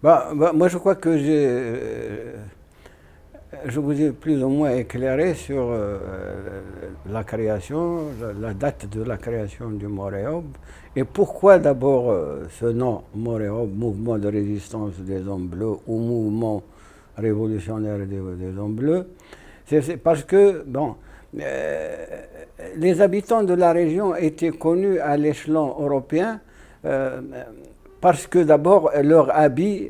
Moi, je crois que je vous ai plus ou moins éclairé sur la création, la date de la création du Moréob et pourquoi d'abord ce nom Moréob, mouvement de résistance des hommes bleus ou mouvement révolutionnaire des hommes bleus. C'est parce que, les habitants de la région étaient connus à l'échelon européen euh, parce que d'abord leur habit,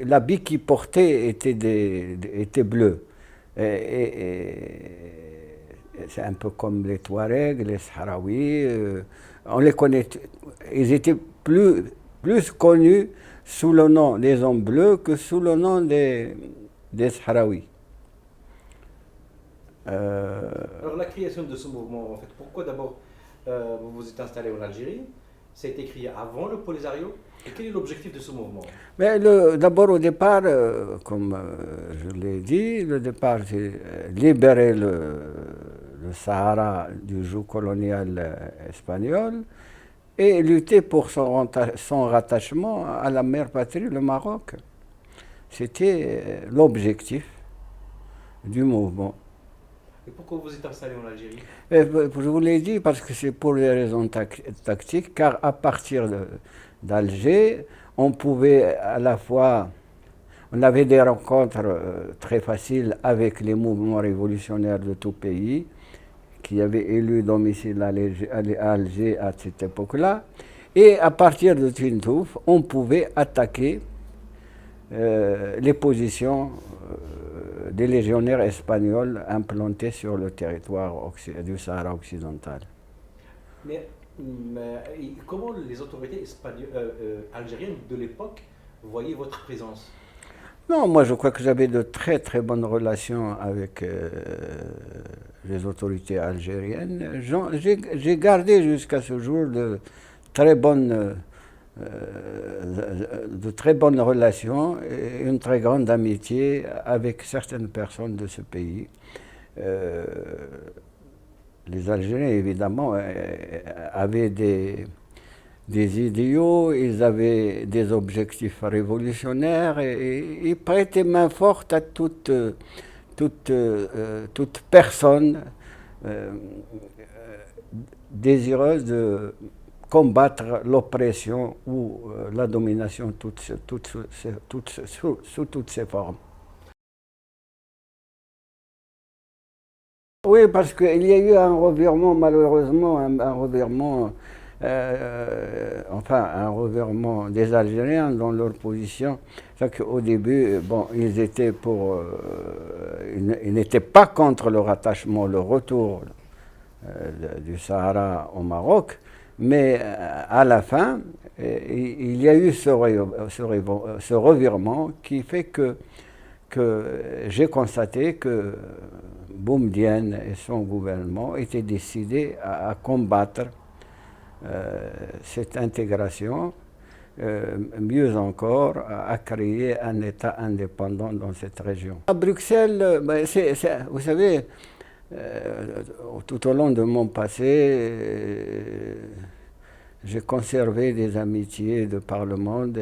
l'habit qu'ils portaient était bleu. C'est un peu comme les Touaregs, les Sahraouis. On les connaît. Ils étaient plus connus sous le nom des hommes bleus que sous le nom des Sahraouis. Alors la création de ce mouvement, en fait, pourquoi d'abord vous vous êtes installé en Algérie? Ça a été créé avant le Polisario. Et quel est l'objectif de ce mouvement? Mais d'abord au départ, comme je l'ai dit, le départ c'est libérer le Sahara du joug colonial espagnol et lutter pour son rattachement à la mère patrie, le Maroc. C'était l'objectif du mouvement. Et pourquoi vous êtes installé en Algérie? Je vous l'ai dit parce que c'est pour des raisons tactiques, car à partir d'Alger, on pouvait à la fois, on avait des rencontres très faciles avec les mouvements révolutionnaires de tout pays, qui avaient élu domicile à Alger à cette époque-là, et à partir de Tintouf, on pouvait attaquer les positions des légionnaires espagnols implantés sur le territoire du Sahara occidental. Mais comment les autorités algériennes de l'époque voyaient votre présence? Non, moi je crois que j'avais de très très bonnes relations avec les autorités algériennes. J'ai gardé jusqu'à ce jour très bonnes, de très bonnes relations et une très grande amitié avec certaines personnes de ce pays. Euh, les Algériens, évidemment, avaient des idéaux, ils avaient des objectifs révolutionnaires et ils prêtaient main forte à toute personne euh, désireuse de combattre l'oppression ou la domination sous toutes ses formes. Oui, parce qu'il y a eu un revirement, malheureusement, un revirement, un revirement des Algériens dans leur position. C'est qu'au début, bon, ils étaient ils n'étaient pas contre le rattachement, le retour du Sahara au Maroc, mais à la fin, il y a eu ce revirement qui fait que j'ai constaté que Boumedienne et son gouvernement étaient décidés à combattre cette intégration, mieux encore, à créer un État indépendant dans cette région. À Bruxelles, vous savez, tout au long de mon passé, j'ai conservé des amitiés de par le monde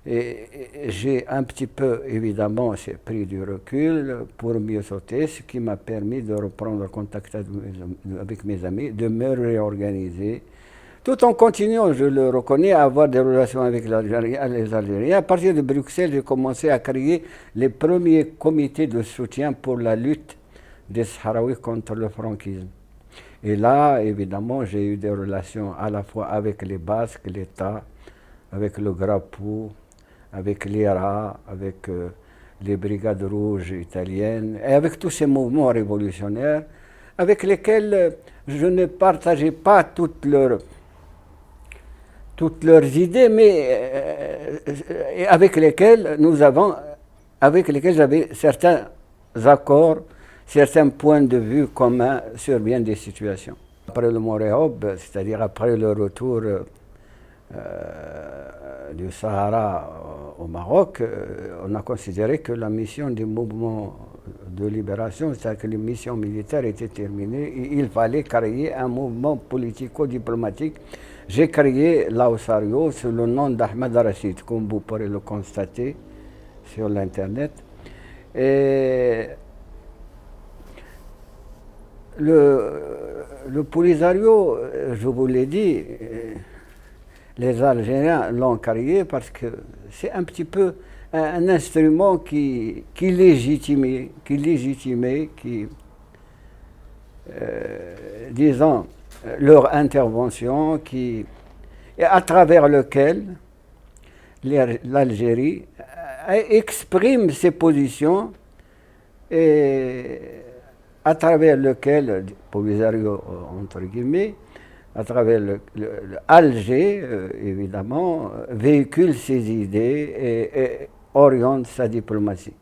et j'ai un petit peu, évidemment, pris du recul pour mieux sauter, ce qui m'a permis de reprendre contact avec mes amis, de me réorganiser, tout en continuant, je le reconnais, à avoir des relations avec les Algériens. À partir de Bruxelles, j'ai commencé à créer les premiers comités de soutien pour la lutte des Sahraouis contre le franquisme. Et là, évidemment, j'ai eu des relations à la fois avec les Basques, l'État, avec le Grapou, avec l'IRA, avec les Brigades rouges italiennes, et avec tous ces mouvements révolutionnaires avec lesquels je ne partageais pas toutes leurs idées, mais avec lesquels j'avais certains accords, certains points de vue communs sur bien des situations. Après le Moréob, c'est-à-dire après le retour du Sahara au Maroc, on a considéré que la mission du mouvement de libération, c'est-à-dire que les missions militaires étaient terminées, et il fallait créer un mouvement politico-diplomatique. J'ai créé l'Aosario sous le nom d'Ahmed Rachid, comme vous pourrez le constater sur l'Internet. Et le Polisario, je vous l'ai dit, les Algériens l'ont créé parce que c'est un petit peu un instrument qui légitimait, disons, leur intervention, et à travers lequel l'Algérie exprime ses positions et à travers lequel, Polisario entre guillemets, à travers Alger, évidemment, véhicule ses idées et oriente sa diplomatie.